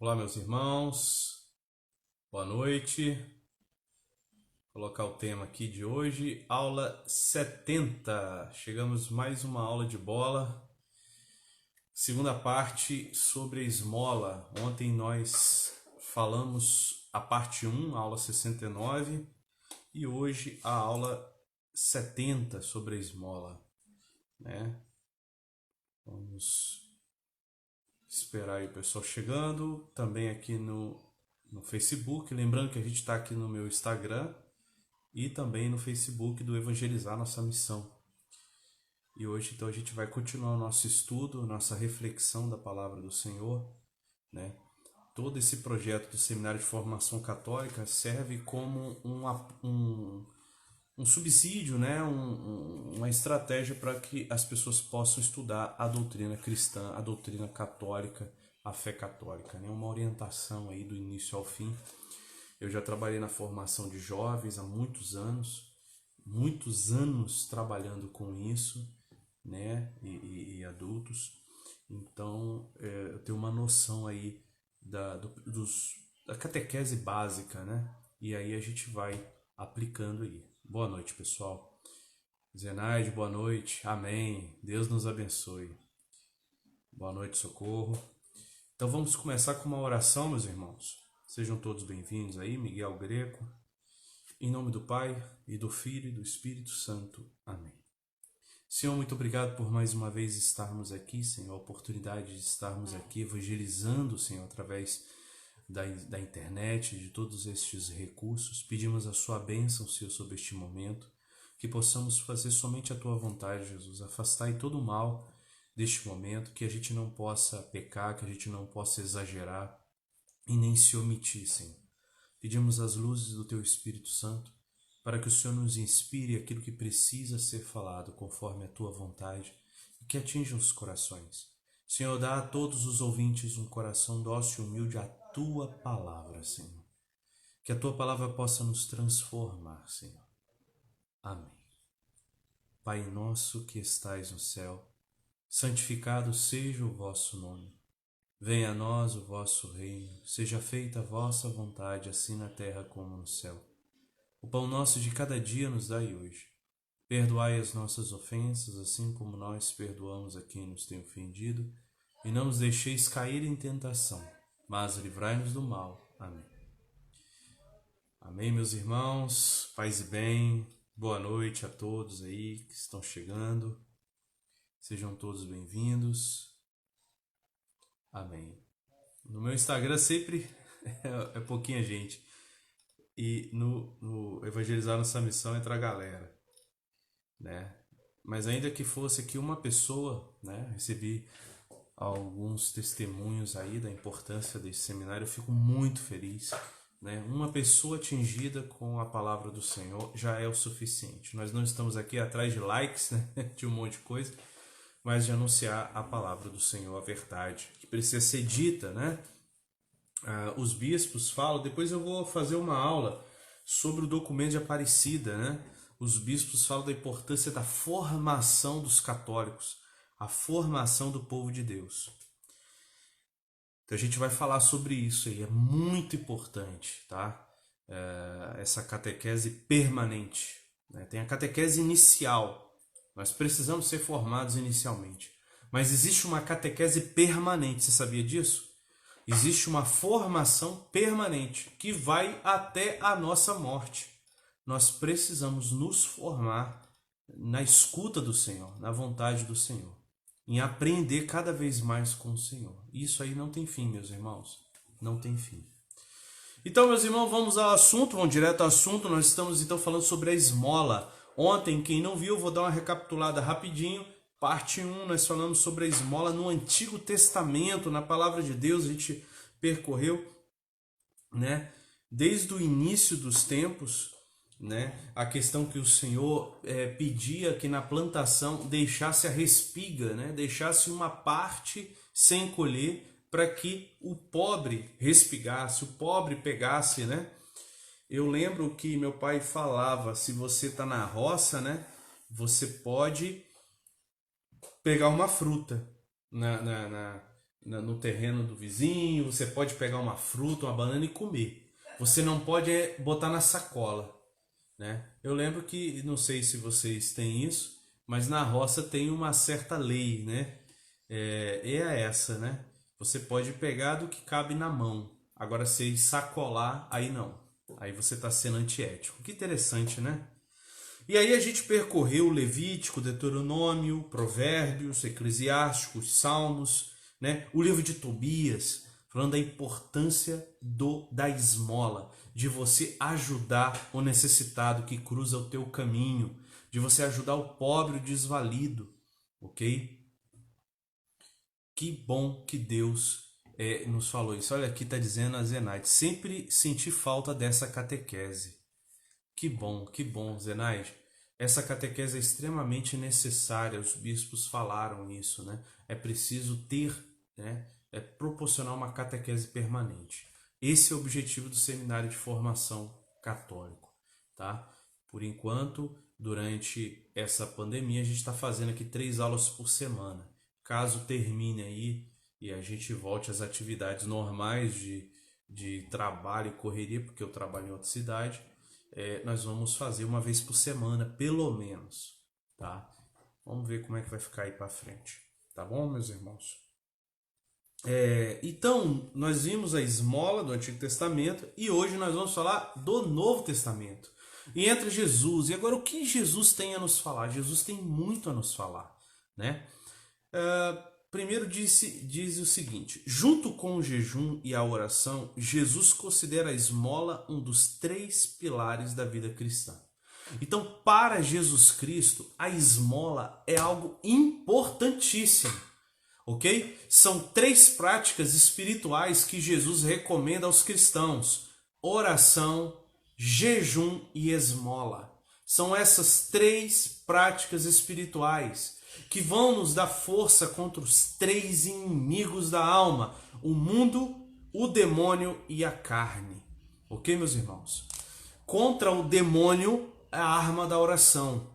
Olá, meus irmãos, boa noite. Vou colocar o tema aqui de hoje, aula 70. Chegamos mais uma aula de bola. Segunda parte sobre a esmola. Ontem nós falamos a parte 1, a aula 69, e hoje a aula 70 sobre a esmola, né? Vamos esperar aí o pessoal chegando, também aqui no Facebook. Lembrando que a gente está aqui no meu Instagram e também no Facebook do Evangelizar Nossa Missão. E hoje então a gente vai continuar o nosso estudo, nossa reflexão da Palavra do Senhor, né? Todo esse projeto do Seminário de Formação Católica serve como um subsídio, né? Uma estratégia para que as pessoas possam estudar a doutrina cristã, a doutrina católica, a fé católica, né? Uma orientação aí do início ao fim. Eu já trabalhei na formação de jovens há muitos anos trabalhando com isso, né? E adultos. Então, eu tenho uma noção aí da catequese básica, né? E aí a gente vai aplicando aí. Boa noite, pessoal. Zenaide, boa noite. Amém. Deus nos abençoe. Boa noite, Socorro. Então vamos começar com uma oração, meus irmãos. Sejam todos bem-vindos aí, Miguel Greco. Em nome do Pai, e do Filho, e do Espírito Santo. Amém. Senhor, muito obrigado por mais uma vez estarmos aqui, Senhor, a oportunidade de estarmos aqui evangelizando, Senhor, através da internet, de todos estes recursos. Pedimos a sua bênção, Senhor, sobre este momento, que possamos fazer somente a tua vontade, Jesus. Afastai todo o mal deste momento, que a gente não possa pecar, que a gente não possa exagerar e nem se omitir, Senhor. Pedimos as luzes do teu Espírito Santo para que o Senhor nos inspire aquilo que precisa ser falado conforme a tua vontade e que atinja os corações. Senhor, dá a todos os ouvintes um coração dócil e humilde à tua palavra, Senhor. Que a tua palavra possa nos transformar, Senhor. Amém. Pai nosso que estais no céu, santificado seja o vosso nome. Venha a nós o vosso reino, seja feita a vossa vontade, assim na terra como no céu. O pão nosso de cada dia nos dai hoje. Perdoai as nossas ofensas, assim como nós perdoamos a quem nos tem ofendido, e não nos deixeis cair em tentação, mas livrai-nos do mal. Amém. Amém, meus irmãos, paz e bem, boa noite a todos aí que estão chegando, sejam todos bem-vindos. Amém. No meu Instagram sempre é pouquinha gente, e no Evangelizar Nossa Missão entra a galera, né? Mas ainda que fosse aqui uma pessoa, né? Recebi alguns testemunhos aí da importância desse seminário, eu fico muito feliz, né? Uma pessoa atingida com a palavra do Senhor já é o suficiente. Nós não estamos aqui atrás de likes, né? De um monte de coisa, mas de anunciar a palavra do Senhor, a verdade, que precisa ser dita, né? Os bispos falam, depois eu vou fazer uma aula sobre o documento de Aparecida, né? Os bispos falam da importância da formação dos católicos, a formação do povo de Deus. Então a gente vai falar sobre isso aí, é muito importante, tá? Essa catequese permanente, né? Tem a catequese inicial, nós precisamos ser formados inicialmente, mas existe uma catequese permanente, você sabia disso? Existe uma formação permanente que vai até a nossa morte. Nós precisamos nos formar na escuta do Senhor, na vontade do Senhor, em aprender cada vez mais com o Senhor. Isso aí não tem fim, meus irmãos. Não tem fim. Então, meus irmãos, vamos ao assunto, vamos direto ao assunto. Nós estamos então falando sobre a esmola. Ontem, quem não viu, vou dar uma recapitulada rapidinho. Parte 1, nós falamos sobre a esmola no Antigo Testamento, na Palavra de Deus, a gente percorreu, né, desde o início dos tempos, né, a questão que o Senhor pedia que na plantação deixasse a respiga, né, deixasse uma parte sem colher, para que o pobre respigasse, o pobre pegasse, né? Eu lembro que meu pai falava, se você está na roça, né, você pode pegar uma fruta no terreno do vizinho, você pode pegar uma fruta, uma banana e comer. Você não pode botar na sacola, né? Eu lembro que, não sei se vocês têm isso, mas na roça tem uma certa lei, né? É essa, né? Você pode pegar do que cabe na mão. Agora, se sacolar, aí não. Aí você está sendo antiético. Que interessante, né? E aí a gente percorreu Levítico, Deuteronômio, Provérbios, Eclesiásticos, Salmos, né? O livro de Tobias, falando da importância da esmola, de você ajudar o necessitado que cruza o teu caminho, de você ajudar o pobre e o desvalido, ok? Que bom que Deus nos falou isso. Olha, aqui está dizendo a Zenaide, sempre senti falta dessa catequese. Que bom, Zenaide. Essa catequese é extremamente necessária, os bispos falaram isso, né? É preciso ter, né? Proporcionar uma catequese permanente. Esse é o objetivo do Seminário de Formação Católico, tá? Por enquanto, durante essa pandemia, a gente está fazendo aqui 3 aulas por semana. Caso termine aí e a gente volte às atividades normais de trabalho e correria, porque eu trabalho em outra cidade, nós vamos fazer uma vez por semana, pelo menos, tá? Vamos ver como é que vai ficar aí para frente, tá bom, meus irmãos? Então, nós vimos a esmola do Antigo Testamento e hoje nós vamos falar do Novo Testamento. E entra Jesus. E agora, o que Jesus tem a nos falar? Jesus tem muito a nos falar, né? Primeiro diz o seguinte: junto com o jejum e a oração, Jesus considera a esmola um dos 3 pilares da vida cristã. Então, para Jesus Cristo, a esmola é algo importantíssimo, ok? São 3 práticas espirituais que Jesus recomenda aos cristãos: oração, jejum e esmola. São essas 3 práticas espirituais que vão nos dar força contra os 3 inimigos da alma: o mundo, o demônio e a carne. Ok, meus irmãos? Contra o demônio, a arma da oração.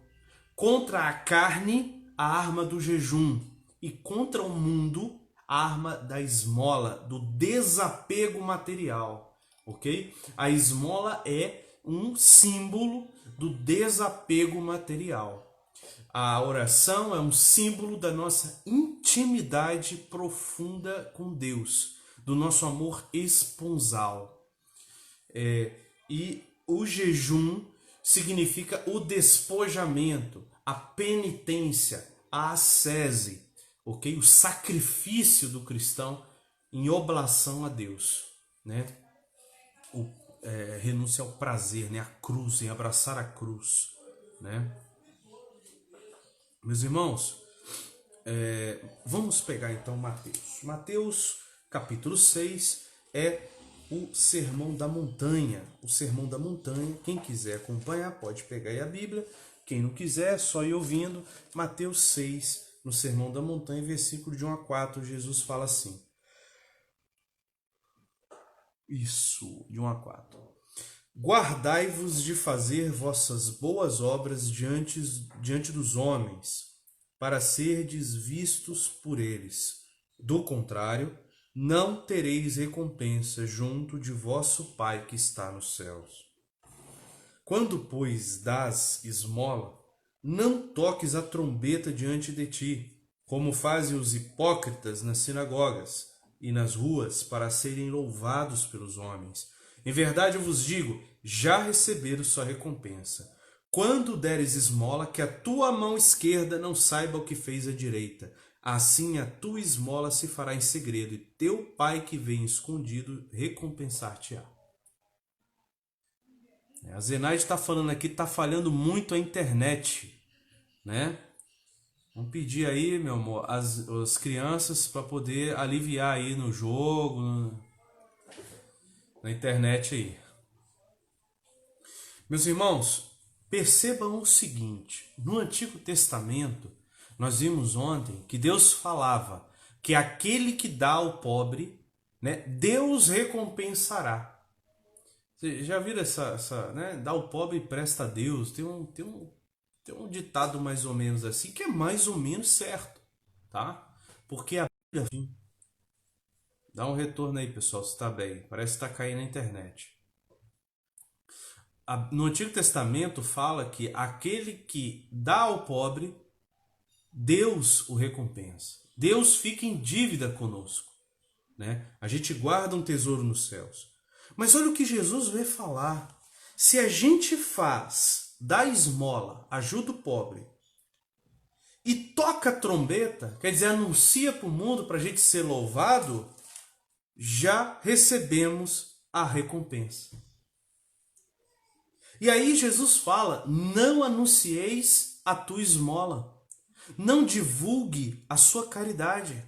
Contra a carne, a arma do jejum. E contra o mundo, a arma da esmola, do desapego material. Ok? A esmola é um símbolo do desapego material. A oração é um símbolo da nossa intimidade profunda com Deus, do nosso amor esponsal. E o jejum significa o despojamento, a penitência, a ascese, ok? O sacrifício do cristão em oblação a Deus, né? Renúncia ao prazer, né? A cruz, em abraçar a cruz, né? Meus irmãos, vamos pegar então Mateus. Mateus capítulo 6 é o Sermão da Montanha. O Sermão da Montanha, quem quiser acompanhar pode pegar aí a Bíblia. Quem não quiser, só ir ouvindo. Mateus 6, no Sermão da Montanha, versículo de 1 a 4, Jesus fala assim. Isso, de 1 a 4. Guardai-vos de fazer vossas boas obras diante dos homens, para serdes vistos por eles. Do contrário, não tereis recompensa junto de vosso Pai que está nos céus. Quando, pois, dás esmola, não toques a trombeta diante de ti, como fazem os hipócritas nas sinagogas e nas ruas, para serem louvados pelos homens. Em verdade eu vos digo, já receberam sua recompensa. Quando deres esmola, que a tua mão esquerda não saiba o que fez a direita. Assim a tua esmola se fará em segredo, e teu Pai que vem escondido recompensar-te-á. A Zenaide está falando aqui, está falhando muito a internet, né? Vamos pedir aí, meu amor, as crianças para poder aliviar aí no jogo, na internet aí. Meus irmãos, percebam o seguinte: no Antigo Testamento, nós vimos ontem que Deus falava que aquele que dá ao pobre, né, Deus recompensará. Você já viram essa, né? Dá ao pobre e presta a Deus. Tem um ditado mais ou menos assim, que é mais ou menos certo, tá? Porque a Bíblia, Dá um retorno aí, pessoal, se está bem. Parece que está caindo na internet. No Antigo Testamento fala que aquele que dá ao pobre, Deus o recompensa. Deus fica em dívida conosco, né? A gente guarda um tesouro nos céus. Mas olha o que Jesus veio falar. Se a gente dá esmola, ajuda o pobre, e toca a trombeta, quer dizer, anuncia para o mundo para a gente ser louvado, já recebemos a recompensa. E aí Jesus fala, não anuncieis a tua esmola, não divulgue a sua caridade,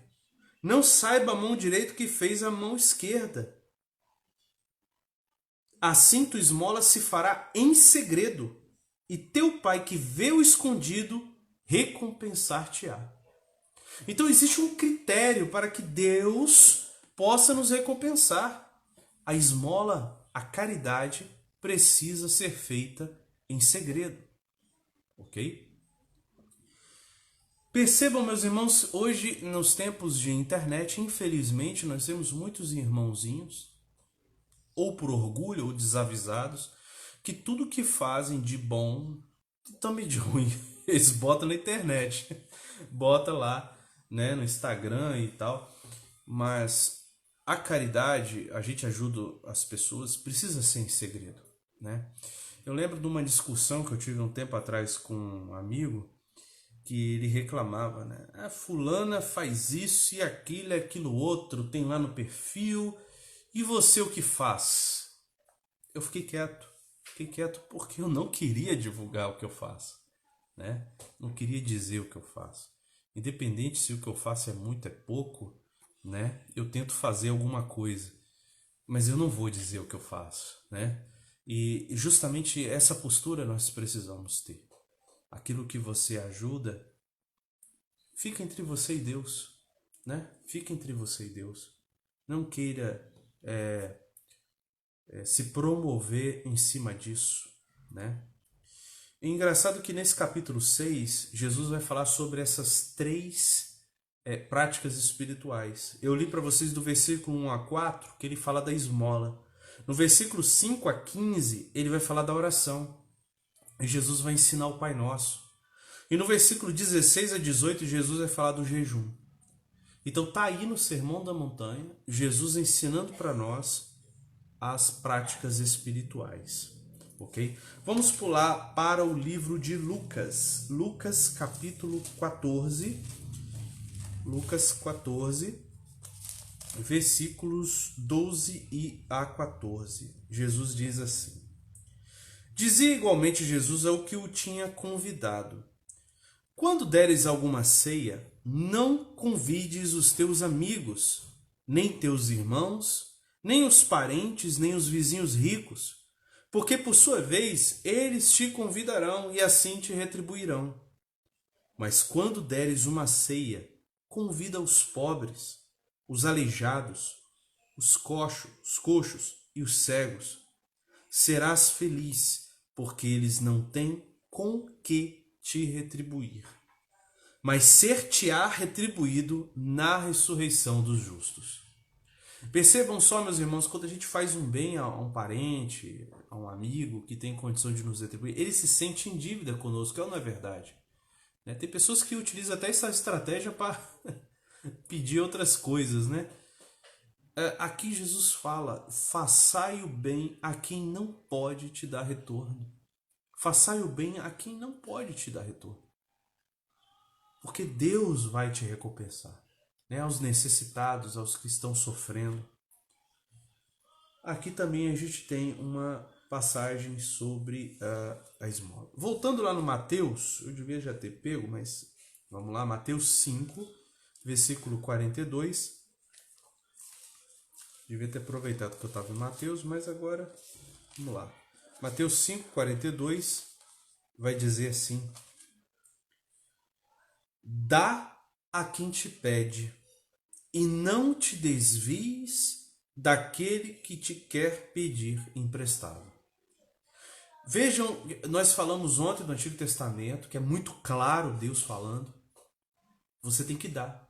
não saiba a mão direita o que fez a mão esquerda. Assim tua esmola se fará em segredo, e teu pai que vê o escondido recompensar-te-á. Então existe um critério para que Deus possa nos recompensar. A esmola, a caridade, precisa ser feita em segredo. Ok? Percebam, meus irmãos, hoje nos tempos de internet, infelizmente, nós temos muitos irmãozinhos, ou por orgulho, ou desavisados, que tudo que fazem de bom, também de ruim, eles botam na internet. Bota lá, né, no Instagram e tal. Mas a caridade, a gente ajuda as pessoas, precisa ser em segredo, né? Eu lembro de uma discussão que eu tive um tempo atrás com um amigo, que ele reclamava, né? Ah, fulana faz isso e aquilo outro, tem lá no perfil, e você o que faz? Eu fiquei quieto porque eu não queria divulgar o que eu faço, né? Não queria dizer o que eu faço. Independente se o que eu faço é muito, é pouco, né? Eu tento fazer alguma coisa, mas eu não vou dizer o que eu faço, né? E justamente essa postura nós precisamos ter. Aquilo que você ajuda, fica entre você e Deus, né? Fica entre você e Deus. Não queira se promover em cima disso, né? É engraçado que nesse capítulo 6, Jesus vai falar sobre essas três práticas espirituais. Eu li para vocês do versículo 1 a 4, que ele fala da esmola. No versículo 5 a 15, ele vai falar da oração. E Jesus vai ensinar o Pai Nosso. E no versículo 16 a 18, Jesus vai falar do jejum. Então tá aí no Sermão da Montanha, Jesus ensinando para nós as práticas espirituais. Ok? Vamos pular para o livro de Lucas. Lucas capítulo 14. Lucas 14, versículos 12 e a 14. Jesus diz assim: Dizia igualmente Jesus ao que o tinha convidado: Quando deres alguma ceia, não convides os teus amigos, nem teus irmãos, nem os parentes, nem os vizinhos ricos, porque por sua vez eles te convidarão e assim te retribuirão. Mas quando deres uma ceia, convida os pobres, os aleijados, os coxos e os cegos. Serás feliz, porque eles não têm com que te retribuir. Mas ser-te-á retribuído na ressurreição dos justos. Percebam só, meus irmãos, quando a gente faz um bem a um parente, a um amigo que tem condição de nos retribuir, ele se sente em dívida conosco, não é verdade? Tem pessoas que utilizam até essa estratégia para pedir outras coisas, né? Aqui Jesus fala: façai o bem a quem não pode te dar retorno. Façai o bem a quem não pode te dar retorno. Porque Deus vai te recompensar, né? Aos necessitados, aos que estão sofrendo. Aqui também a gente tem uma passagem sobre a esmola. Voltando lá no Mateus, eu devia já ter pego, mas vamos lá, Mateus 5, versículo 42. Devia ter aproveitado que eu estava em Mateus, mas agora, vamos lá. Mateus 5, 42 vai dizer assim: Dá a quem te pede, e não te desvies daquele que te quer pedir emprestado. Vejam, nós falamos ontem do Antigo Testamento, que é muito claro Deus falando. Você tem que dar,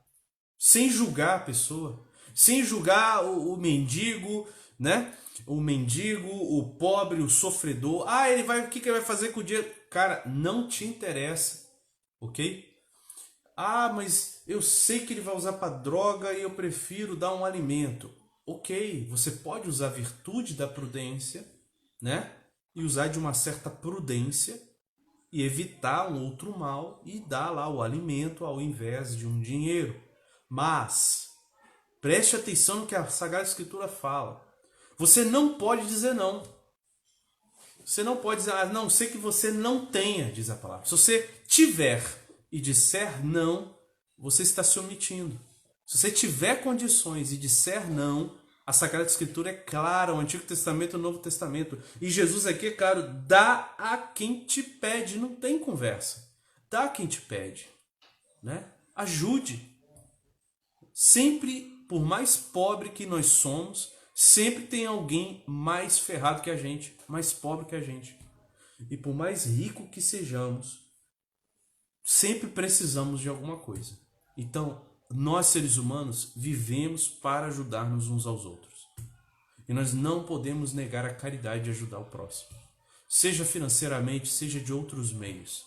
sem julgar a pessoa. sem julgar o mendigo, né? O mendigo, o pobre, o sofredor. Ah, ele vai, o que ele vai fazer com o dinheiro? Cara, não te interessa, ok? Ah, mas eu sei que ele vai usar para droga e eu prefiro dar um alimento. Ok, você pode usar a virtude da prudência, né? E usar de uma certa prudência e evitar um outro mal e dar lá o alimento ao invés de um dinheiro. Mas preste atenção no que a Sagrada Escritura fala. Você não pode dizer não. Você não pode dizer, a não ser que você não tenha, diz a palavra. Se você tiver e disser não, você está se omitindo. Se você tiver condições e disser não, a Sagrada Escritura é clara, o Antigo Testamento e o Novo Testamento. E Jesus aqui, é claro, dá a quem te pede, não tem conversa. Dá a quem te pede, né? Ajude. Sempre, por mais pobre que nós somos, sempre tem alguém mais ferrado que a gente, mais pobre que a gente. E por mais rico que sejamos, sempre precisamos de alguma coisa. Então, nós seres humanos vivemos para ajudarmos uns aos outros. E nós não podemos negar a caridade de ajudar o próximo. Seja financeiramente, seja de outros meios.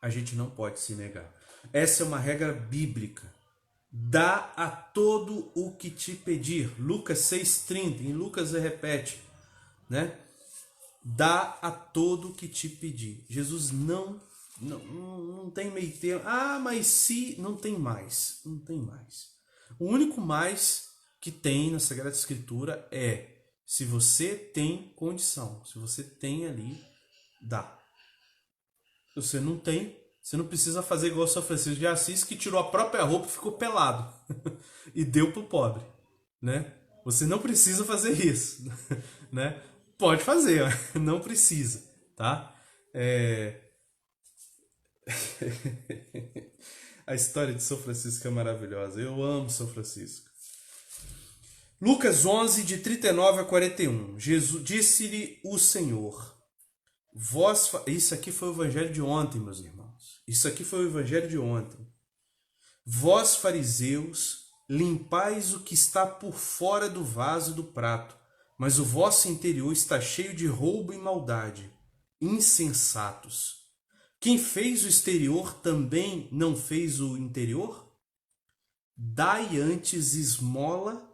A gente não pode se negar. Essa é uma regra bíblica. Dá a todo o que te pedir. Lucas 6,30. Em Lucas repete, né? Dá a todo o que te pedir. Jesus não tem meio termo. Ah, mas se não tem mais. Não tem mais. O único mais que tem na Sagrada Escritura é se você tem condição. Se você tem ali, dá. Se você não tem, você não precisa fazer igual São Francisco de Assis, que tirou a própria roupa e ficou pelado e deu pro pobre, né? Você não precisa fazer isso, né? Pode fazer, não precisa, tá? A história de São Francisco é maravilhosa. Eu amo São Francisco. Lucas 11, de 39 a 41. Jesus disse-lhe o Senhor. Isso aqui foi o evangelho de ontem, meus irmãos. Isso aqui foi o evangelho de ontem. Vós, fariseus, limpais o que está por fora do vaso e do prato, mas o vosso interior está cheio de roubo e maldade. Insensatos! Quem fez o exterior também não fez o interior? Dai antes esmola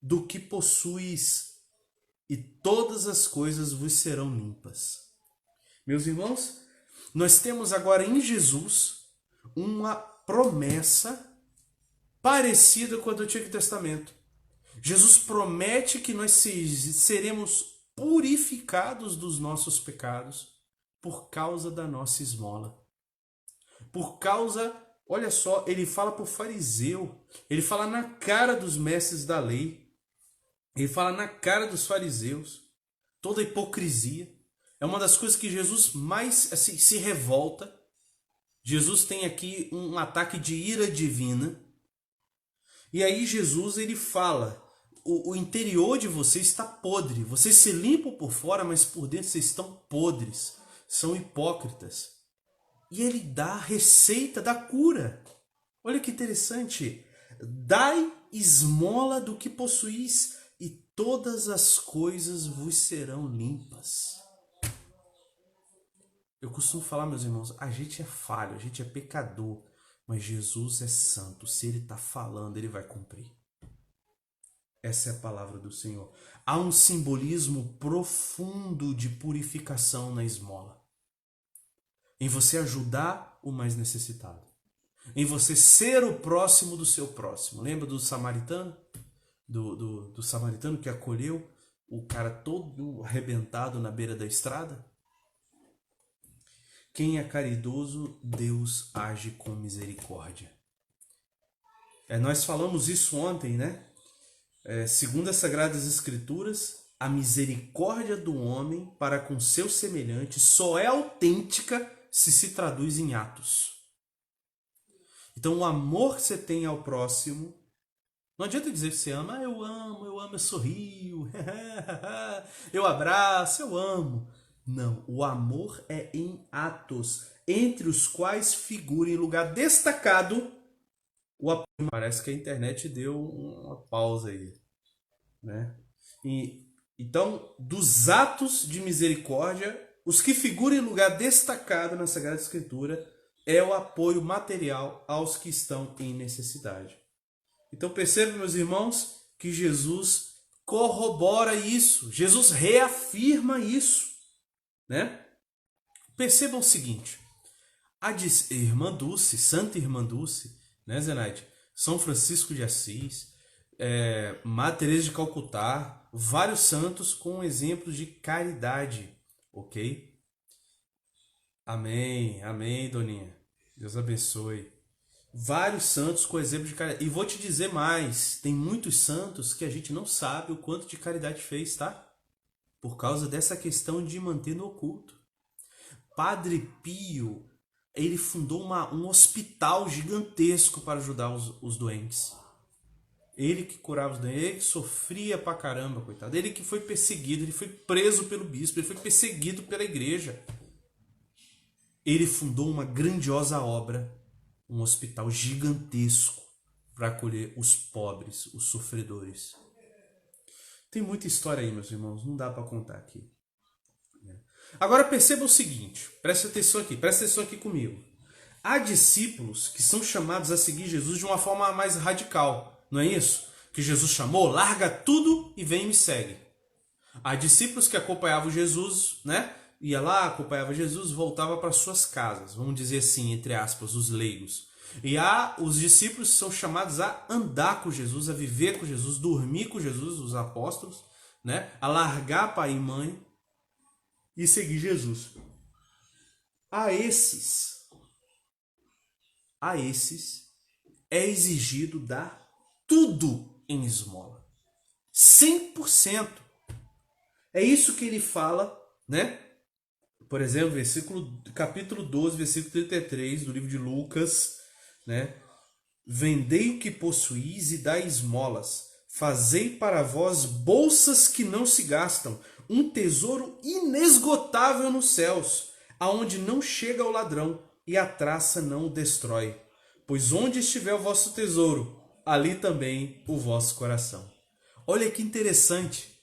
do que possuis, e todas as coisas vos serão limpas. Meus irmãos, nós temos agora em Jesus uma promessa parecida com a do Antigo Testamento. Jesus promete que nós seremos purificados dos nossos pecados por causa da nossa esmola. Por causa, olha só, ele fala para o fariseu, ele fala na cara dos mestres da lei, ele fala na cara dos fariseus, toda a hipocrisia. É uma das coisas que Jesus mais assim, se revolta. Jesus tem aqui um ataque de ira divina. E aí Jesus ele fala, o interior de você está podre. Vocês se limpam por fora, mas por dentro vocês estão podres. São hipócritas. E ele dá a receita da cura. Olha que interessante. Dai esmola do que possuís, e todas as coisas vos serão limpas. Eu costumo falar, meus irmãos, a gente é falho, a gente é pecador, mas Jesus é santo. Se ele está falando, ele vai cumprir. Essa é a palavra do Senhor. Há um simbolismo profundo de purificação na esmola. Em você ajudar o mais necessitado. Em você ser o próximo do seu próximo. Lembra do samaritano? Do samaritano que acolheu o cara todo arrebentado na beira da estrada? Quem é caridoso, Deus age com misericórdia. Nós falamos isso ontem, né? Segundo as Sagradas Escrituras, a misericórdia do homem para com seu semelhante só é autêntica se traduz em atos. Então o amor que você tem ao próximo, não adianta dizer que você ama, eu amo, eu sorrio, eu abraço, eu amo. Não, o amor é em atos, entre os quais figura em lugar destacado Parece que a internet deu uma pausa aí, né? Então, dos atos de misericórdia, os que figuram em lugar destacado na Sagrada Escritura é o apoio material aos que estão em necessidade. Então percebam, meus irmãos, que Jesus corrobora isso, Jesus reafirma isso, né? Percebam o seguinte, Irmã Dulce, Santa Irmã Dulce, né, Zenaide? São Francisco de Assis, Madre Teresa de Calcutá, vários santos com exemplos de caridade, ok? Amém, amém, Doninha. Deus abençoe. Vários santos com exemplo de caridade. E vou te dizer mais, tem muitos santos que a gente não sabe o quanto de caridade fez, tá? Por causa dessa questão de manter no oculto. Padre Pio, ele fundou um hospital gigantesco para ajudar os doentes. Ele que curava os doentes, ele que sofria pra caramba, coitado. Ele que foi perseguido, ele foi preso pelo bispo, ele foi perseguido pela igreja. Ele fundou uma grandiosa obra, um hospital gigantesco para acolher os pobres, os sofredores. Tem muita história aí, meus irmãos, não dá para contar aqui. Agora perceba o seguinte, presta atenção aqui comigo. Há discípulos que são chamados a seguir Jesus de uma forma mais radical, não é isso? Que Jesus chamou, larga tudo e vem e me segue. Há discípulos que acompanhavam Jesus, né? Ia lá, acompanhava Jesus, voltava para suas casas, vamos dizer assim, entre aspas, os leigos. E há os discípulos que são chamados a andar com Jesus, a viver com Jesus, dormir com Jesus, os apóstolos, né? A largar pai e mãe e seguir Jesus. A esses é exigido dar tudo em esmola. 100%. É isso que ele fala, né? Por exemplo, capítulo 12, versículo 33 do livro de Lucas, né? Vendei o que possuís e dai esmolas. Fazei para vós bolsas que não se gastam, um tesouro inesgotável nos céus, aonde não chega o ladrão e a traça não o destrói. Pois onde estiver o vosso tesouro, ali também o vosso coração. Olha que interessante.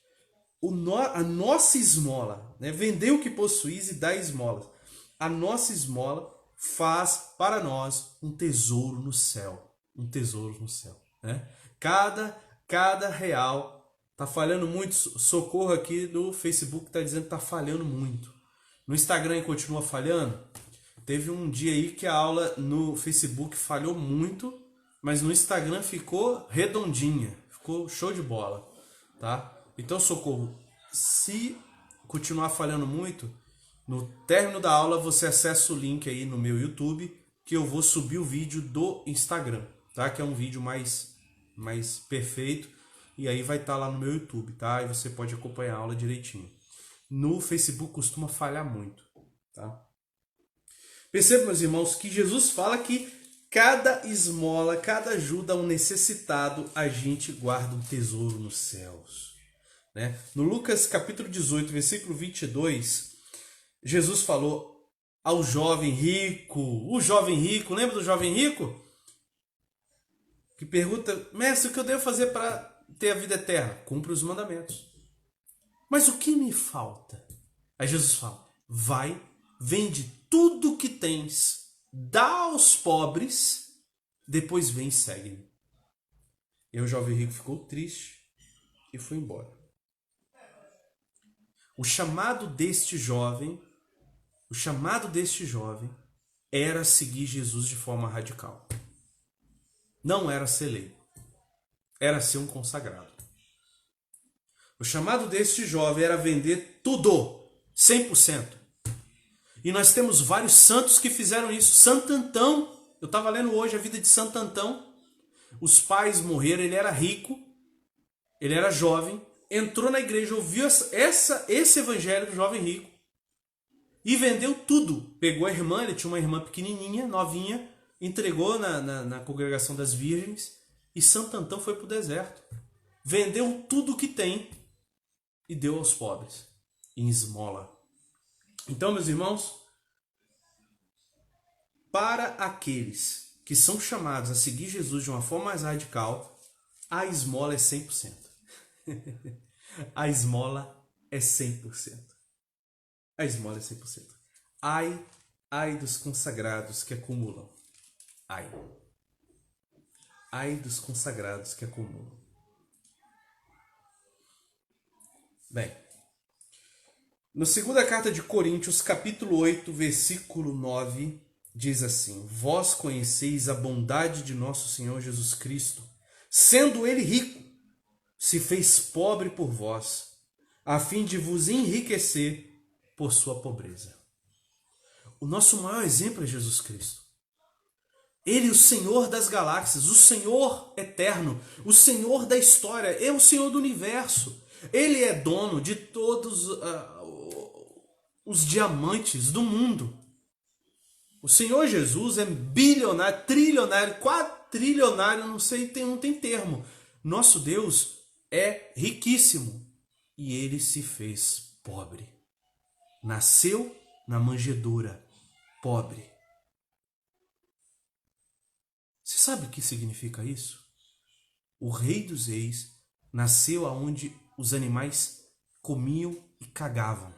A nossa esmola, né? Vendei o que possuís e dai esmolas. A nossa esmola faz para nós um tesouro no céu. Um tesouro no céu, né? Cada real tá falhando muito. Socorro aqui no Facebook tá dizendo que tá falhando muito. No Instagram continua falhando. Teve um dia aí que a aula no Facebook falhou muito, mas no Instagram ficou redondinha, ficou show de bola, tá? Então, Socorro, se continuar falhando muito, no término da aula você acessa o link aí no meu YouTube, que eu vou subir o vídeo do Instagram, tá? Que é um vídeo mais perfeito, e aí vai estar lá no meu YouTube, tá? E você pode acompanhar a aula direitinho. No Facebook costuma falhar muito, tá? Perceba, meus irmãos, que Jesus fala que cada esmola, cada ajuda a um necessitado, a gente guarda um tesouro nos céus. Né? No Lucas capítulo 18, versículo 22, Jesus falou ao jovem rico, o jovem rico, lembra do jovem rico? Que pergunta, mestre, o que eu devo fazer para ter a vida eterna? Cumpre os mandamentos. Mas o que me falta? Aí Jesus fala, vai, vende tudo que tens, dá aos pobres, depois vem e segue-me. E o jovem rico ficou triste e foi embora. O chamado deste jovem era seguir Jesus de forma radical. Não era ser leigo, era ser um consagrado. O chamado deste jovem era vender tudo, 100%. E nós temos vários santos que fizeram isso. Santo Antão, eu estava lendo hoje a vida de Santo Antão. Os pais morreram, ele era rico, ele era jovem, entrou na igreja, ouviu esse evangelho do jovem rico e vendeu tudo. Pegou a irmã, ele tinha uma irmã pequenininha, novinha, entregou na congregação das virgens e Santo Antão foi para o deserto. Vendeu tudo que tem e deu aos pobres, em esmola. Então, meus irmãos, para aqueles que são chamados a seguir Jesus de uma forma mais radical, a esmola é 100%. A esmola é 100%. A esmola é 100%. Ai dos consagrados que acumulam. Ai dos consagrados que acumulam. Bem, na segunda carta de Coríntios, capítulo 8, versículo 9, diz assim: Vós conheceis a bondade de nosso Senhor Jesus Cristo, sendo ele rico, se fez pobre por vós, a fim de vos enriquecer por sua pobreza. O nosso maior exemplo é Jesus Cristo. Ele, o Senhor das galáxias, o Senhor eterno, o Senhor da história, é o Senhor do universo. Ele é dono de todos os diamantes do mundo. O Senhor Jesus é bilionário, trilionário, quadrilionário, não sei, não tem termo. Nosso Deus é riquíssimo e ele se fez pobre. Nasceu na manjedoura, pobre. Você sabe o que significa isso? O Rei dos Reis nasceu aonde os animais comiam e cagavam.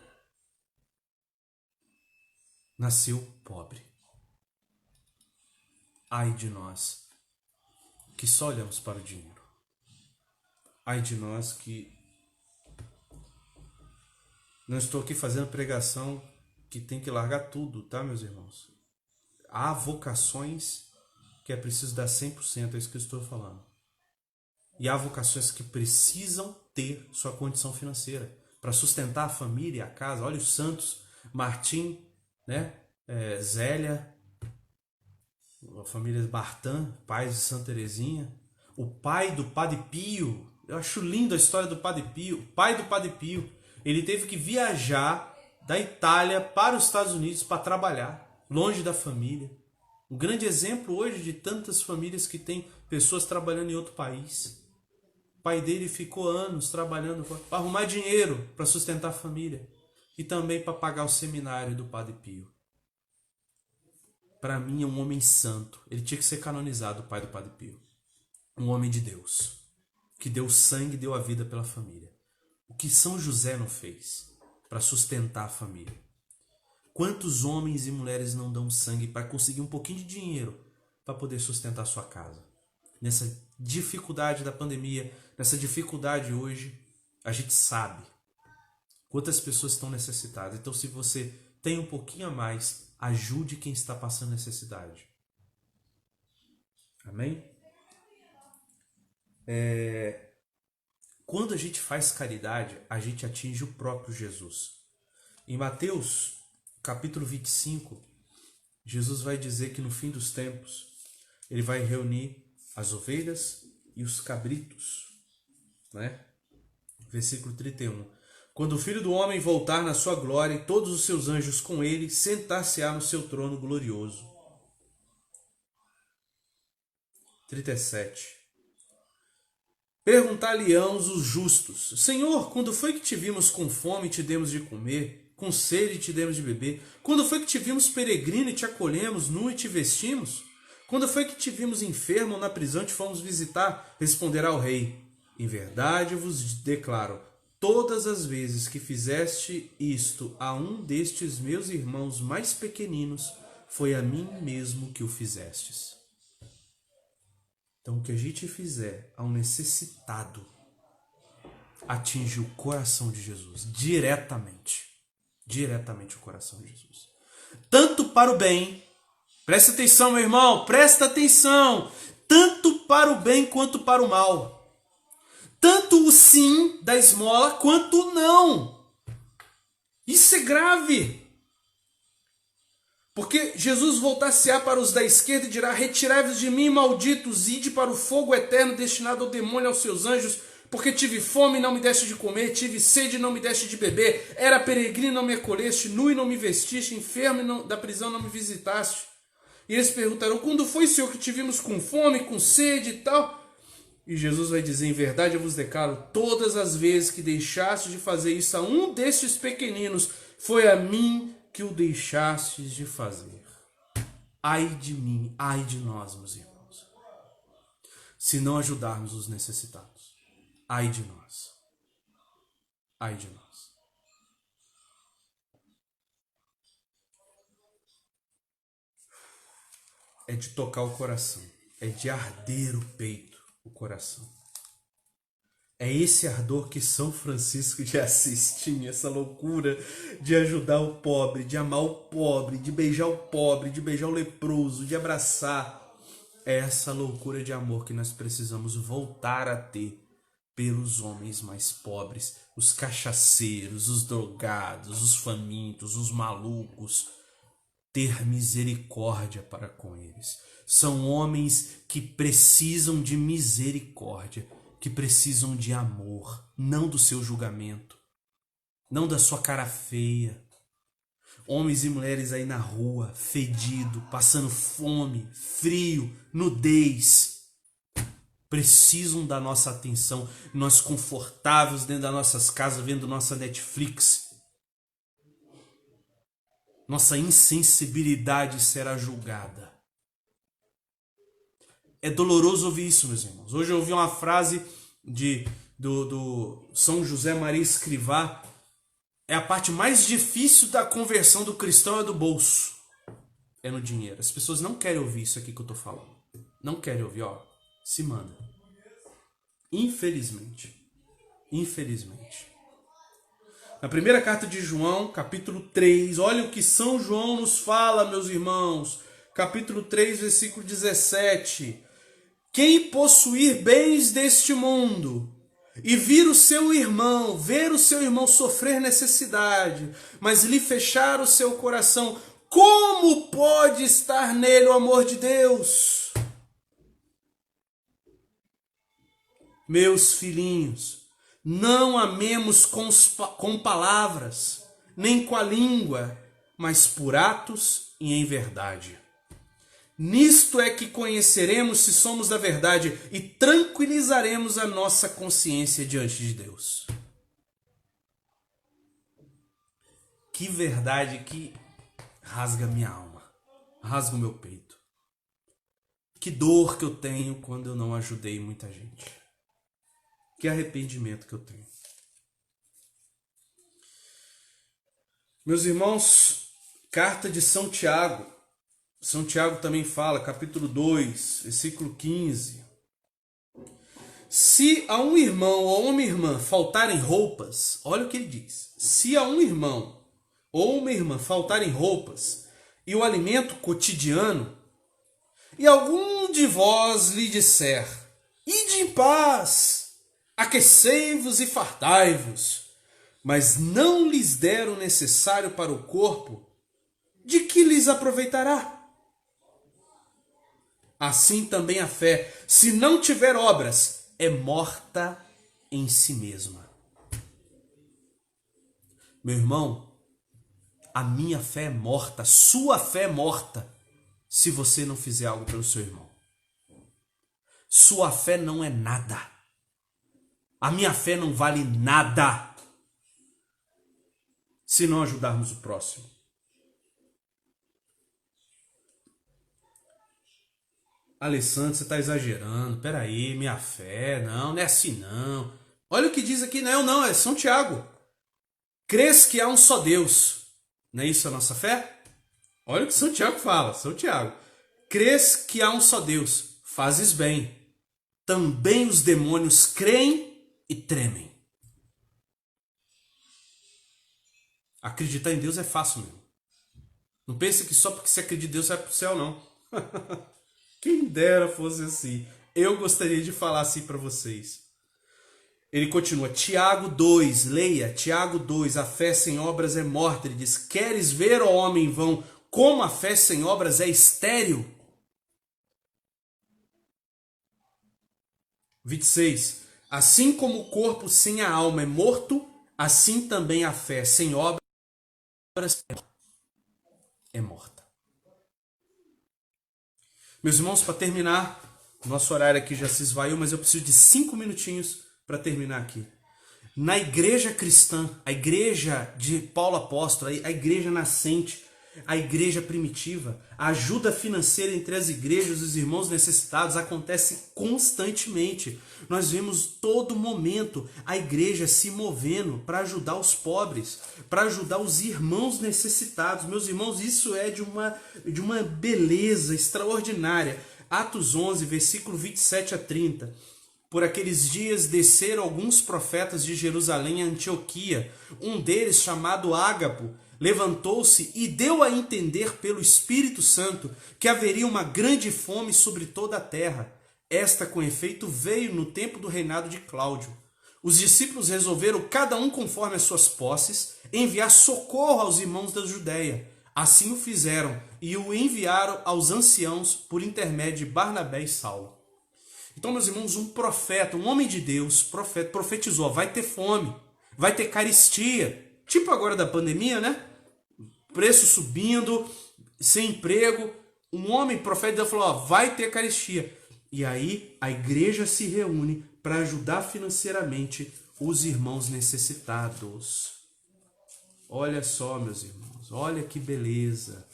Nasceu pobre. Ai de nós que só olhamos para o dinheiro. Ai de nós que... Não estou aqui fazendo pregação que tem que largar tudo, tá, meus irmãos? Há vocações que é preciso dar 100%, é isso que eu estou falando. E há vocações que precisam ter sua condição financeira para sustentar a família e a casa. Olha os santos, Martim, né? Zélia, a família Bartan, pais de Santa Teresinha, o pai do Padre Pio. Eu acho lindo a história do Padre Pio. O pai do Padre Pio, ele teve que viajar da Itália para os Estados Unidos para trabalhar, longe da família. Um grande exemplo hoje de tantas famílias que têm pessoas trabalhando em outro país. O pai dele ficou anos trabalhando para arrumar dinheiro para sustentar a família e também para pagar o seminário do Padre Pio. Para mim é um homem santo. Ele tinha que ser canonizado, o pai do Padre Pio. Um homem de Deus, que deu sangue e deu a vida pela família. O que São José não fez para sustentar a família? Quantos homens e mulheres não dão sangue para conseguir um pouquinho de dinheiro para poder sustentar sua casa? Nessa dificuldade da pandemia, nessa dificuldade hoje, a gente sabe quantas pessoas estão necessitadas. Então, se você tem um pouquinho a mais, ajude quem está passando necessidade. Amém? Quando a gente faz caridade, a gente atinge o próprio Jesus. Em Mateus, capítulo 25, Jesus vai dizer que no fim dos tempos, ele vai reunir as ovelhas e os cabritos, né? Versículo 31. Quando o Filho do Homem voltar na sua glória e todos os seus anjos com ele, sentar-se-á no seu trono glorioso. 37. Perguntar-lhe-ão os justos: Senhor, quando foi que te vimos com fome e te demos de comer, com sede e te demos de beber? Quando foi que te vimos peregrino e te acolhemos, nu e te vestimos? Quando foi que te vimos enfermo ou na prisão e te fomos visitar? Responderá o rei: Em verdade vos declaro, todas as vezes que fizeste isto a um destes meus irmãos mais pequeninos, foi a mim mesmo que o fizestes. Então, o que a gente fizer a um necessitado atinge o coração de Jesus, diretamente o coração de Jesus. Tanto para o bem, presta atenção, meu irmão, presta atenção, tanto para o bem quanto para o mal. Tanto o sim da esmola quanto o não. Isso é grave. Porque Jesus voltar-se-á para os da esquerda e dirá: Retirai-vos de mim, malditos, ide para o fogo eterno destinado ao demônio e aos seus anjos, porque tive fome e não me deste de comer, tive sede e não me deste de beber, era peregrino e não me acolheste, nu e não me vestiste, enfermo e da prisão não me visitaste. E eles perguntaram: Quando foi, Senhor, que te vimos com fome, com sede e tal? E Jesus vai dizer: Em verdade eu vos declaro, todas as vezes que deixaste de fazer isso a um destes pequeninos, foi a mim que o deixastes de fazer. Ai de mim, ai de nós, meus irmãos, se não ajudarmos os necessitados. Ai de nós. Ai de nós. É de tocar o coração. É de arder o peito, o coração. É esse ardor que São Francisco de Assis tinha, essa loucura de ajudar o pobre, de amar o pobre, de beijar o pobre, de beijar o leproso, de abraçar. É essa loucura de amor que nós precisamos voltar a ter pelos homens mais pobres, os cachaceiros, os drogados, os famintos, os malucos. Ter misericórdia para com eles. São homens que precisam de misericórdia, que precisam de amor, não do seu julgamento, não da sua cara feia. Homens e mulheres aí na rua, fedido, passando fome, frio, nudez, precisam da nossa atenção. Nós confortáveis dentro das nossas casas, vendo nossa Netflix. Nossa insensibilidade será julgada. É doloroso ouvir isso, meus irmãos. Hoje eu ouvi uma frase do São José Maria Escrivá. É a parte mais difícil da conversão do cristão, é do bolso. É no dinheiro. As pessoas não querem ouvir isso aqui que eu tô falando. Não querem ouvir, ó. Se manda. Infelizmente. Infelizmente. Na primeira carta de João, capítulo 3, olha o que São João nos fala, meus irmãos. Capítulo 3, versículo 17. Quem possuir bens deste mundo e ver o seu irmão sofrer necessidade, mas lhe fechar o seu coração, como pode estar nele o amor de Deus? Meus filhinhos, não amemos com palavras, nem com a língua, mas por atos e em verdade. Nisto é que conheceremos se somos da verdade e tranquilizaremos a nossa consciência diante de Deus. Que verdade que rasga minha alma, rasga o meu peito. Que dor que eu tenho quando eu não ajudei muita gente. Que arrependimento que eu tenho. Meus irmãos, carta de São Tiago. São Tiago também fala, capítulo 2, versículo 15. Se a um irmão ou a uma irmã faltarem roupas, olha o que ele diz. Se a um irmão ou uma irmã faltarem roupas e o alimento cotidiano, e algum de vós lhe disser, ide em paz, aquecei-vos e fartai-vos, mas não lhes der o necessário para o corpo, de que lhes aproveitará? Assim também a fé, se não tiver obras, é morta em si mesma. Meu irmão, a minha fé é morta, sua fé é morta, se você não fizer algo pelo seu irmão. Sua fé não é nada. A minha fé não vale nada se não ajudarmos o próximo. Alessandro, você está exagerando. Peraí, minha fé, não é assim não. Olha o que diz aqui, não, é São Tiago. Crês que há um só Deus. Não é isso a nossa fé? Olha o que São Tiago fala, São Tiago. Crês que há um só Deus, fazes bem. Também os demônios creem e tremem. Acreditar em Deus é fácil mesmo. Não pense que só porque você acredita em Deus você vai para o céu, não. Quem dera fosse assim. Eu gostaria de falar assim para vocês. Ele continua, Tiago 2, leia, Tiago 2, a fé sem obras é morta. Ele diz, queres ver, ó homem vão, como a fé sem obras é estéril? 26, assim como o corpo sem a alma é morto, assim também a fé sem obras é morta. Meus irmãos, para terminar, nosso horário aqui já se esvaiu, mas eu preciso de 5 minutinhos para terminar aqui. Na igreja cristã, a igreja de Paulo Apóstolo, a igreja nascente, A igreja primitiva, a ajuda financeira entre as igrejas e os irmãos necessitados acontece constantemente. Nós vemos todo momento a igreja se movendo para ajudar os pobres, para ajudar os irmãos necessitados. Meus irmãos, isso é de uma beleza extraordinária. Atos 11, versículo 27 a 30. Por aqueles dias desceram alguns profetas de Jerusalém a Antioquia. Um deles, chamado Ágabo, levantou-se e deu a entender pelo Espírito Santo que haveria uma grande fome sobre toda a terra. Esta, com efeito, veio no tempo do reinado de Cláudio. Os discípulos resolveram, cada um conforme as suas posses, enviar socorro aos irmãos da Judéia. Assim o fizeram e o enviaram aos anciãos por intermédio de Barnabé e Saulo. Então, meus irmãos, um profeta, um homem de Deus, profetizou, vai ter fome, vai ter carestia. Tipo agora da pandemia, né? Preço subindo, sem emprego. Um homem profeta falou, vai ter carestia. E aí a igreja se reúne para ajudar financeiramente os irmãos necessitados. Olha só, meus irmãos, olha que beleza.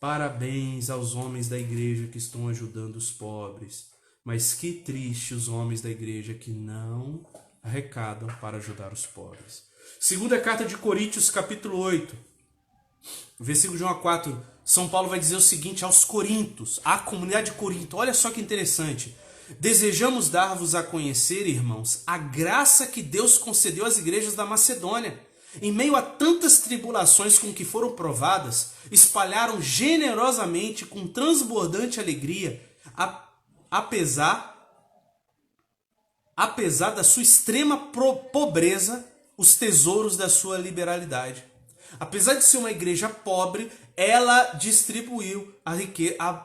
Parabéns aos homens da igreja que estão ajudando os pobres. Mas que triste os homens da igreja que não arrecadam para ajudar os pobres. Segunda carta de Coríntios, capítulo 8, versículo de 1 a 4. São Paulo vai dizer o seguinte aos Coríntios, à comunidade de Corinto. Olha só que interessante. Desejamos dar-vos a conhecer, irmãos, a graça que Deus concedeu às igrejas da Macedônia. Em meio a tantas tribulações com que foram provadas, espalharam generosamente com transbordante alegria, apesar da sua extrema pobreza, os tesouros da sua liberalidade. Apesar de ser uma igreja pobre, ela distribuiu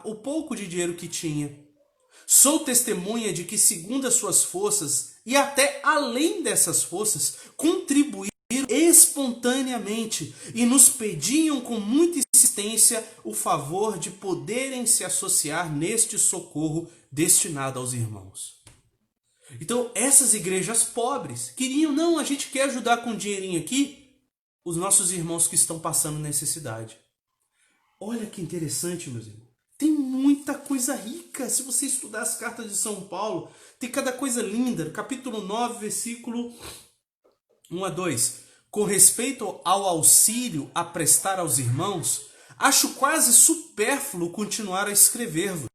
o pouco de dinheiro que tinha. Sou testemunha de que, segundo as suas forças, e até além dessas forças, contribuíram espontaneamente e nos pediam com muita insistência o favor de poderem se associar neste socorro destinado aos irmãos. Então, essas igrejas pobres queriam, não, a gente quer ajudar com dinheirinho aqui os nossos irmãos que estão passando necessidade. Olha que interessante, meus irmãos. Tem muita coisa rica. Se você estudar as cartas de São Paulo, tem cada coisa linda. Capítulo 9, versículo 1 a 2. Com respeito ao auxílio a prestar aos irmãos, acho quase supérfluo continuar a escrever-vos,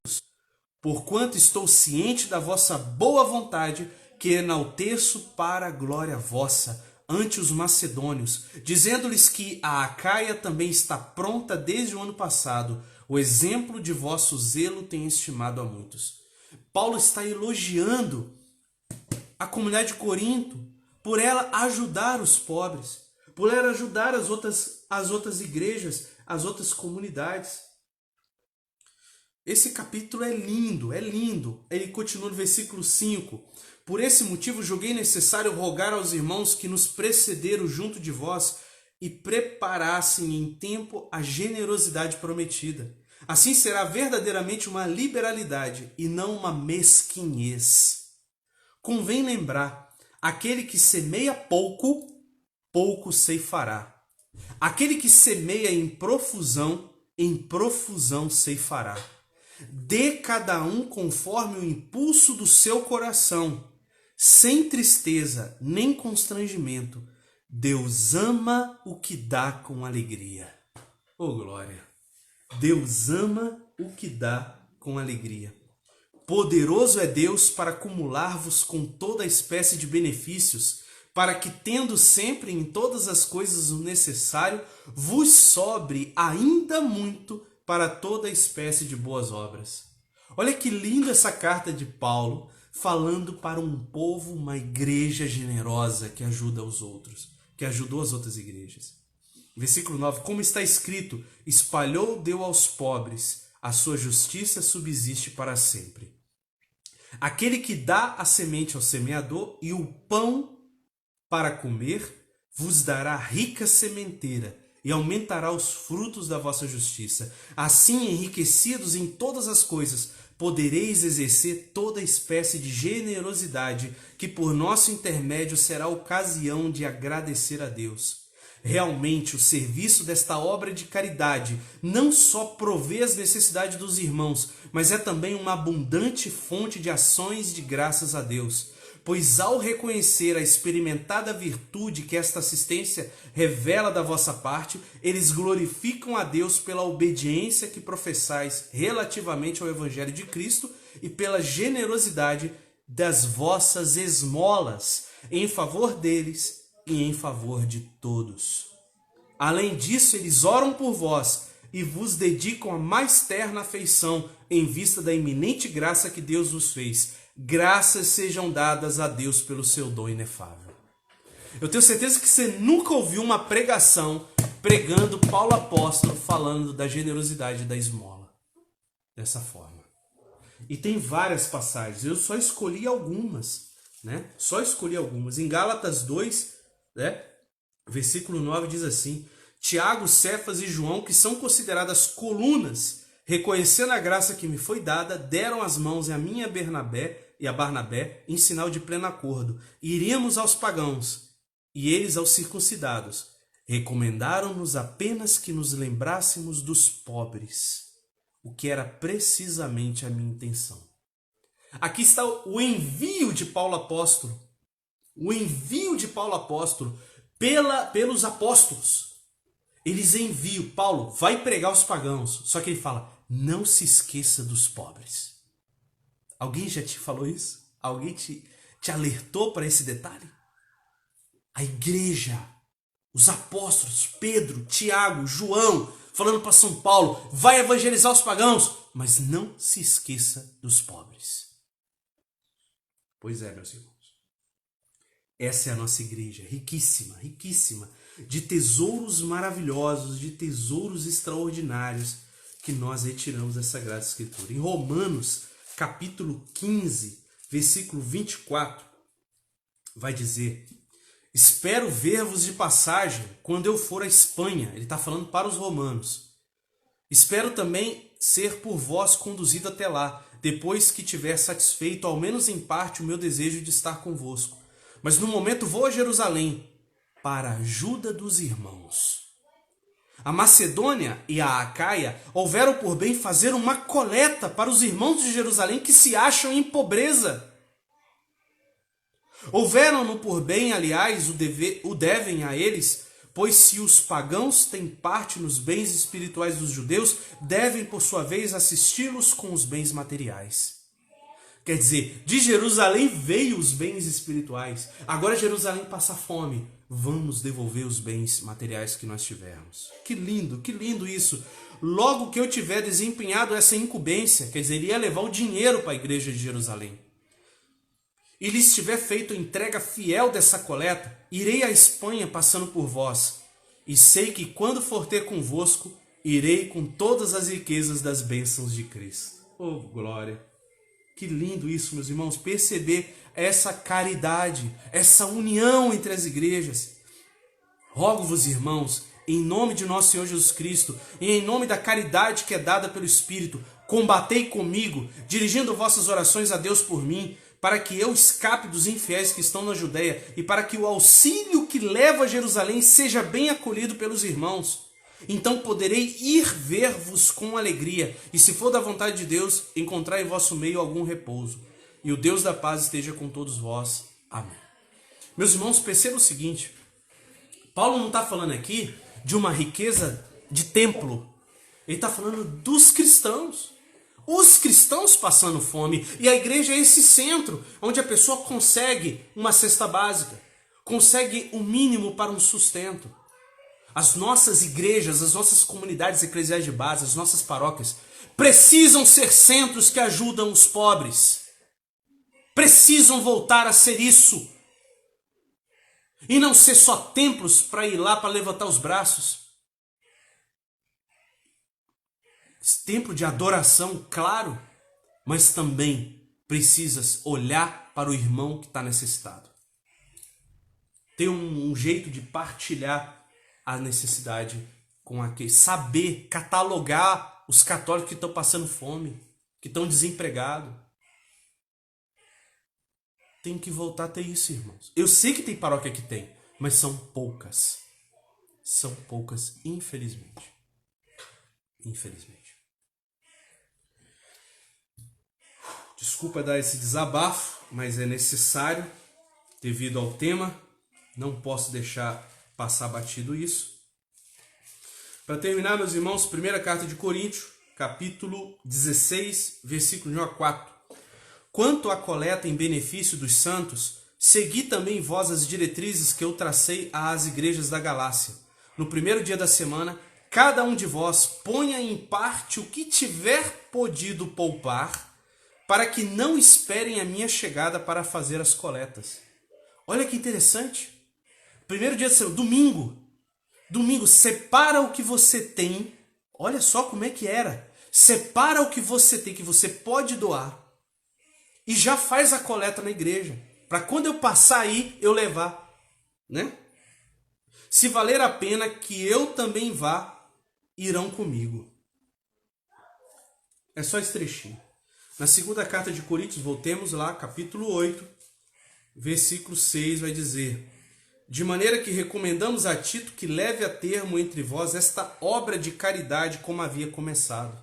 porquanto estou ciente da vossa boa vontade, que enalteço para a glória vossa, ante os macedônios, dizendo-lhes que a Acaia também está pronta desde o ano passado. O exemplo de vosso zelo tem estimado a muitos. Paulo está elogiando a comunidade de Corinto por ela ajudar os pobres, por ela ajudar as outras igrejas, as outras comunidades. Esse capítulo é lindo, é lindo. Ele continua no versículo 5. Por esse motivo julguei necessário rogar aos irmãos que nos precederam junto de vós e preparassem em tempo a generosidade prometida. Assim será verdadeiramente uma liberalidade e não uma mesquinhez. Convém lembrar, aquele que semeia pouco, pouco ceifará. Aquele que semeia em profusão ceifará. Dê cada um conforme o impulso do seu coração, sem tristeza nem constrangimento. Deus ama o que dá com alegria. Oh, glória! Deus ama o que dá com alegria. Poderoso é Deus para acumular-vos com toda espécie de benefícios, para que, tendo sempre em todas as coisas o necessário, vos sobre ainda muito para toda espécie de boas obras. Olha que linda essa carta de Paulo, falando para um povo, uma igreja generosa que ajuda os outros, que ajudou as outras igrejas. Versículo 9, como está escrito, espalhou, deu aos pobres, a sua justiça subsiste para sempre. Aquele que dá a semente ao semeador e o pão para comer, vos dará rica sementeira e aumentará os frutos da vossa justiça. Assim, enriquecidos em todas as coisas, podereis exercer toda espécie de generosidade, que por nosso intermédio será ocasião de agradecer a Deus. Realmente, o serviço desta obra de caridade não só provê as necessidades dos irmãos, mas é também uma abundante fonte de ações de graças a Deus. Pois ao reconhecer a experimentada virtude que esta assistência revela da vossa parte, eles glorificam a Deus pela obediência que professais relativamente ao Evangelho de Cristo e pela generosidade das vossas esmolas em favor deles e em favor de todos. Além disso, eles oram por vós e vos dedicam a mais terna afeição em vista da iminente graça que Deus vos fez. Graças sejam dadas a Deus pelo seu dom inefável. Eu tenho certeza que você nunca ouviu uma pregação pregando Paulo apóstolo falando da generosidade da esmola dessa forma. E tem várias passagens, eu só escolhi algumas, né? Só escolhi algumas. Em Gálatas 2, né? Versículo 9 diz assim: Tiago, Cefas e João, que são consideradas colunas, reconhecendo a graça que me foi dada, deram as mãos a mim e a Barnabé em sinal de pleno acordo. Iríamos aos pagãos e eles aos circuncidados. Recomendaram-nos apenas que nos lembrássemos dos pobres, o que era precisamente a minha intenção. Aqui está o envio de Paulo apóstolo. O envio de Paulo apóstolo pelos apóstolos. Eles enviam, Paulo vai pregar aos pagãos. Só que ele fala, não se esqueça dos pobres. Alguém já te falou isso? Alguém te alertou para esse detalhe? A igreja, os apóstolos, Pedro, Tiago, João, falando para São Paulo, vai evangelizar os pagãos, mas não se esqueça dos pobres. Pois é, meus irmãos. Essa é a nossa igreja, riquíssima, riquíssima, de tesouros maravilhosos, de tesouros extraordinários que nós retiramos dessa Sagrada Escritura. Em Romanos, capítulo 15, versículo 24, vai dizer: espero ver-vos de passagem quando eu for à Espanha. Ele está falando para os romanos. Espero também ser por vós conduzido até lá, depois que tiver satisfeito, ao menos em parte, o meu desejo de estar convosco. Mas no momento vou a Jerusalém para a ajuda dos irmãos. A Macedônia e a Acaia houveram por bem fazer uma coleta para os irmãos de Jerusalém que se acham em pobreza. Houveram-no por bem, aliás, o devem a eles, pois se os pagãos têm parte nos bens espirituais dos judeus, devem por sua vez assisti-los com os bens materiais. Quer dizer, de Jerusalém veio os bens espirituais. Agora Jerusalém passa fome. Vamos devolver os bens materiais que nós tivermos. Que lindo isso. Logo que eu tiver desempenhado essa incumbência, quer dizer, ele ia levar o dinheiro para a igreja de Jerusalém, e lhes tiver feito entrega fiel dessa coleta, irei à Espanha passando por vós. E sei que quando for ter convosco, irei com todas as riquezas das bênçãos de Cristo. Oh, glória! Que lindo isso, meus irmãos, perceber essa caridade, essa união entre as igrejas. Rogo-vos, irmãos, em nome de nosso Senhor Jesus Cristo e em nome da caridade que é dada pelo Espírito, combatei comigo, dirigindo vossas orações a Deus por mim, para que eu escape dos infiéis que estão na Judéia e para que o auxílio que leva a Jerusalém seja bem acolhido pelos irmãos. Então poderei ir ver-vos com alegria, e se for da vontade de Deus, encontrar em vosso meio algum repouso. E o Deus da paz esteja com todos vós. Amém. Meus irmãos, percebam o seguinte: Paulo não está falando aqui de uma riqueza de templo. Ele está falando dos cristãos. Os cristãos passando fome. E a igreja é esse centro onde a pessoa consegue uma cesta básica, consegue o mínimo para um sustento. As nossas igrejas, as nossas comunidades eclesiais de base, as nossas paróquias, precisam ser centros que ajudam os pobres. Precisam voltar a ser isso. E não ser só templos para ir lá para levantar os braços. Templo de adoração, claro, mas também precisas olhar para o irmão que está necessitado. Ter um jeito de partilhar a necessidade com aquele, saber catalogar os católicos que estão passando fome, que estão desempregados. Tem que voltar a ter isso, irmãos. Eu sei que tem paróquia que tem, mas são poucas. são poucas, infelizmente. Infelizmente. Desculpa dar esse desabafo, mas é necessário devido ao tema. Não posso deixar passar batido isso. Para terminar, meus irmãos, primeira carta de Coríntios, capítulo 16, versículo 1 a 4. Quanto à coleta em benefício dos santos, segui também vós as diretrizes que eu tracei às igrejas da Galácia. No primeiro dia da semana, cada um de vós ponha em parte o que tiver podido poupar, para que não esperem a minha chegada para fazer as coletas. Olha que interessante. Primeiro dia da semana, domingo, separa o que você tem. Olha só como é que era. Separa o que você tem, que você pode doar. E já faz a coleta na igreja. Para quando eu passar aí, eu levar. Né? Se valer a pena que eu também vá, irão comigo. É só esse trechinho. Na segunda carta de Coríntios, voltemos lá, capítulo 8, versículo 6, vai dizer: de maneira que recomendamos a Tito que leve a termo entre vós esta obra de caridade como havia começado.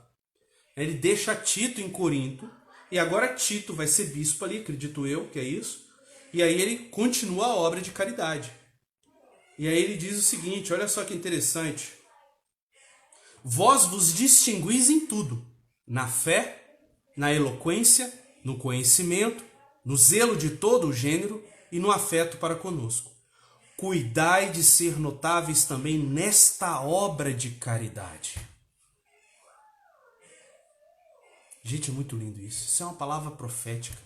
Ele deixa Tito em Corinto, e agora Tito vai ser bispo ali, acredito eu que é isso, e aí ele continua a obra de caridade. E aí ele diz o seguinte, olha só que interessante: vós vos distinguis em tudo, na fé, na eloquência, no conhecimento, no zelo de todo o gênero e no afeto para conosco. Cuidai de ser notáveis também nesta obra de caridade. Gente, é muito lindo isso. Isso é uma palavra profética.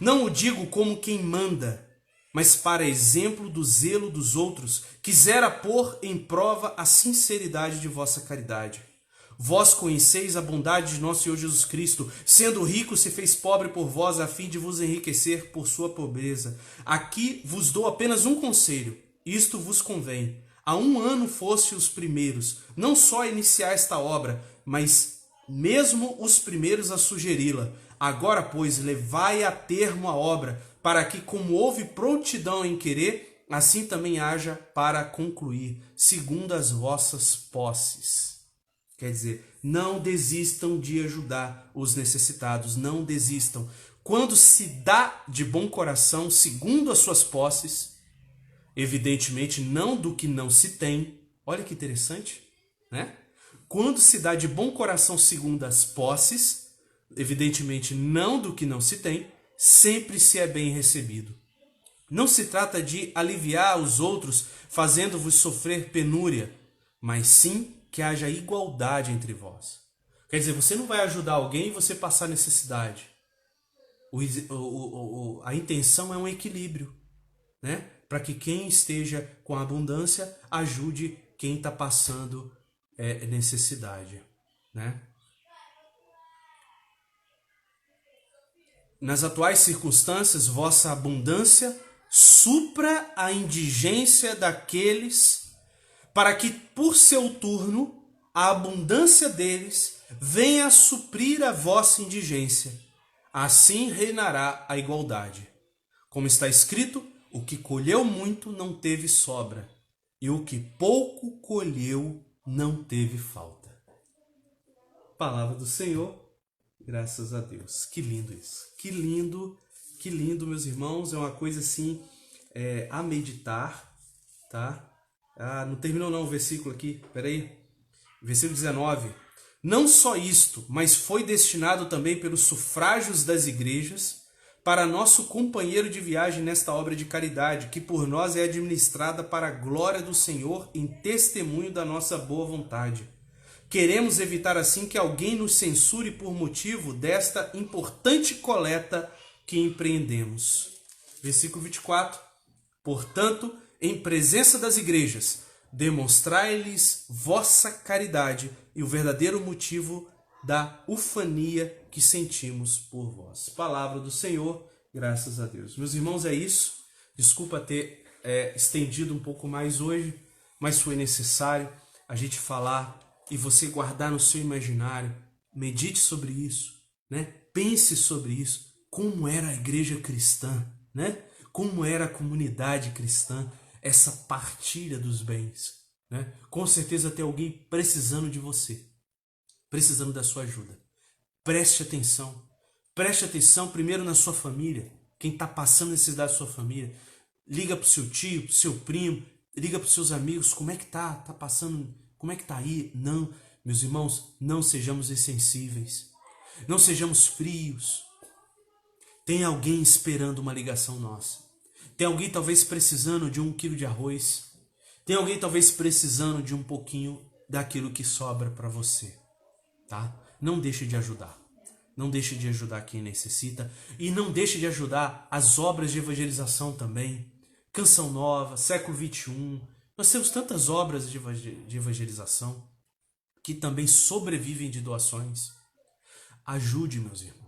Não o digo como quem manda, mas para exemplo do zelo dos outros, quisera pôr em prova a sinceridade de vossa caridade. Vós conheceis a bondade de nosso Senhor Jesus Cristo, sendo rico se fez pobre por vós, a fim de vos enriquecer por sua pobreza. Aqui vos dou apenas um conselho, isto vos convém. Há 1 ano foste os primeiros, não só a iniciar esta obra, mas mesmo os primeiros a sugeri-la. Agora, pois, levai a termo a obra, para que, como houve prontidão em querer, assim também haja para concluir, segundo as vossas posses. Quer dizer, não desistam de ajudar os necessitados, não desistam. Quando se dá de bom coração, segundo as suas posses, evidentemente não do que não se tem. Olha que interessante, né? Quando se dá de bom coração segundo as posses, evidentemente não do que não se tem, sempre se é bem recebido. Não se trata de aliviar os outros fazendo-vos sofrer penúria, mas sim que haja igualdade entre vós. Quer dizer, você não vai ajudar alguém e você passar necessidade. A intenção é um equilíbrio, né? Para que quem esteja com abundância ajude quem está passando necessidade, né? Nas atuais circunstâncias, vossa abundância supra a indigência daqueles, para que, por seu turno, a abundância deles venha a suprir a vossa indigência. Assim reinará a igualdade. Como está escrito, o que colheu muito não teve sobra, e o que pouco colheu não teve falta. Palavra do Senhor, graças a Deus. Que lindo isso. Que lindo, meus irmãos. É uma coisa assim, a meditar, tá? Não terminou não o versículo aqui, peraí. Versículo 19. Não só isto, mas foi destinado também pelos sufrágios das igrejas para nosso companheiro de viagem nesta obra de caridade, que por nós é administrada para a glória do Senhor em testemunho da nossa boa vontade. Queremos evitar assim que alguém nos censure por motivo desta importante coleta que empreendemos. Versículo 24. Portanto, em presença das igrejas, demonstrai-lhes vossa caridade e o verdadeiro motivo da ufania que sentimos por vós. Palavra do Senhor, graças a Deus. Meus irmãos, é isso. Desculpa ter estendido um pouco mais hoje, mas foi necessário a gente falar e você guardar no seu imaginário. Medite sobre isso, né? Pense sobre isso. Como era a igreja cristã, né? Como era a comunidade cristã. essa partilha dos bens, né? Com certeza tem alguém precisando de você, precisando da sua ajuda. Preste atenção. Preste atenção primeiro na sua família. Quem está passando necessidade da sua família. Liga pro seu tio, pro seu primo, liga pros seus amigos. Como é que tá? Tá passando? Como é que tá aí? Não, meus irmãos, não sejamos insensíveis. Não sejamos frios. Tem alguém esperando uma ligação nossa. Tem alguém talvez precisando de 1 quilo de arroz. Tem alguém talvez precisando de um pouquinho daquilo que sobra para você, tá? Não deixe de ajudar. Não deixe de ajudar quem necessita. E não deixe de ajudar as obras de evangelização também. Canção Nova, Século XXI. Nós temos tantas obras de evangelização que também sobrevivem de doações. Ajude, meus irmãos.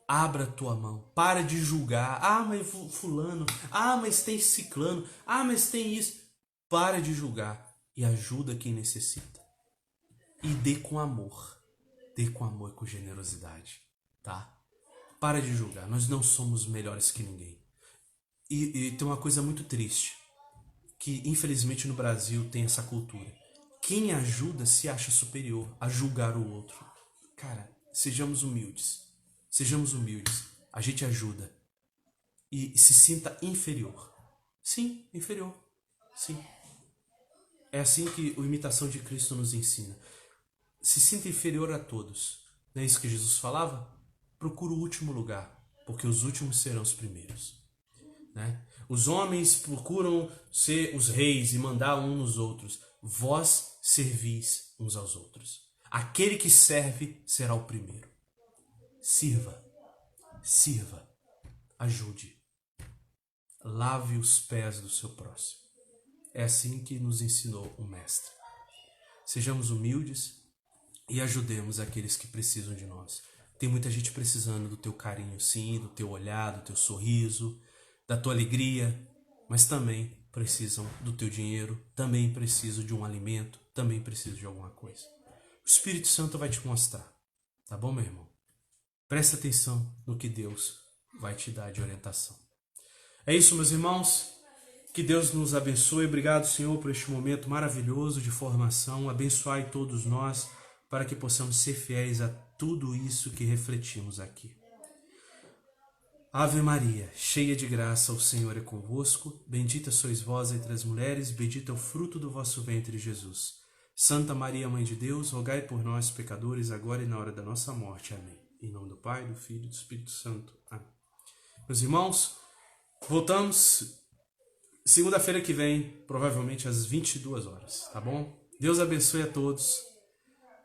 Abra a tua mão. Para de julgar. Ah, mas fulano. Ah, mas tem ciclano. Ah, mas tem isso. Para de julgar e ajuda quem necessita. E dê com amor. Dê com amor e com generosidade, tá? Para de julgar. Nós não somos melhores que ninguém. E tem uma coisa muito triste, que infelizmente no Brasil tem essa cultura. Quem ajuda se acha superior a julgar o outro. Cara, sejamos humildes. Sejamos humildes. A gente ajuda. E se sinta inferior. Sim, inferior. Sim. É assim que a imitação de Cristo nos ensina. Se sinta inferior a todos. Não é isso que Jesus falava? Procura o último lugar, porque os últimos serão os primeiros. Né? Os homens procuram ser os reis e mandar uns nos outros. Vós servis uns aos outros. Aquele que serve será o primeiro. Sirva. Sirva. Ajude. Lave os pés do seu próximo. É assim que nos ensinou o Mestre. Sejamos humildes e ajudemos aqueles que precisam de nós. Tem muita gente precisando do teu carinho, sim, do teu olhar, do teu sorriso, da tua alegria, mas também precisam do teu dinheiro, também precisam de um alimento, também precisam de alguma coisa. O Espírito Santo vai te mostrar, tá bom, meu irmão? Presta atenção no que Deus vai te dar de orientação. É isso, meus irmãos. Que Deus nos abençoe. Obrigado, Senhor, por este momento maravilhoso de formação. Abençoai todos nós para que possamos ser fiéis a tudo isso que refletimos aqui. Ave Maria, cheia de graça, o Senhor é convosco. Bendita sois vós entre as mulheres, bendito é o fruto do vosso ventre, Jesus. Santa Maria, Mãe de Deus, rogai por nós, pecadores, agora e na hora da nossa morte. Amém. Em nome do Pai, do Filho e do Espírito Santo. Amém. Meus irmãos, voltamos segunda-feira que vem, provavelmente às 22 horas, tá bom? Deus abençoe a todos,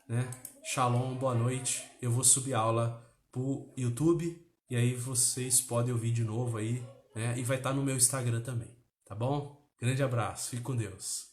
né? Shalom, boa noite. Eu vou subir aula pro YouTube e aí vocês podem ouvir de novo aí, né? E vai estar no meu Instagram também, tá bom? Grande abraço, fique com Deus.